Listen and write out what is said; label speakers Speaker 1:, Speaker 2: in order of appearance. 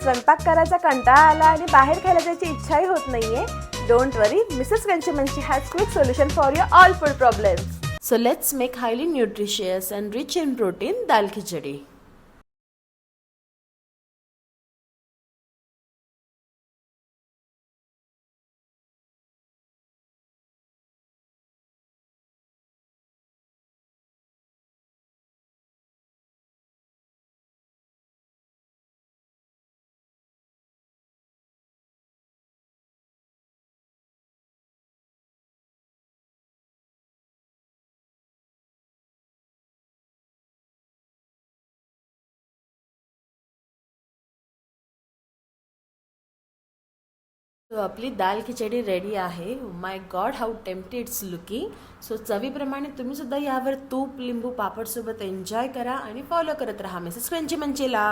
Speaker 1: स्वयंपाक करायचा कंटाळा आला आणि बाहेर खायला जायची इच्छाही होत नाहीये? Don't worry, Mrs Crunchy Munchy has quick solution for your all food problems. So let's make highly nutritious and rich in protein dal khichdi. So आपली दाल खिचडी रेडी आहे. My God, how tempty it's looking. So चवीप्रमाणे तुम्ही सुद्धा यावर तूप लिंबू पापड सोबत एन्जॉय करा आणि फॉलो करत राहा मिसेस क्रंची मंचीला.